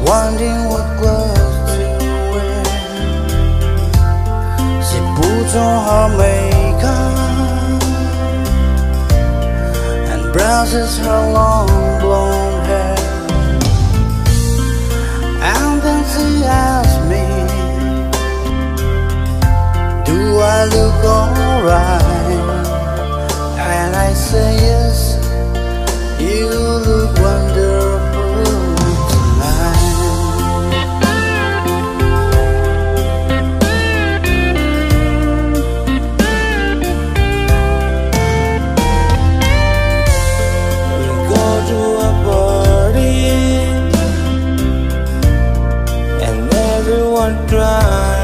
wondering what clothes to wear. 写不中好makeup and browses her long blonde hair. And then she asks me, do I look alright? And I say yes, you look wonderful tonight. We go to a party and everyone cries.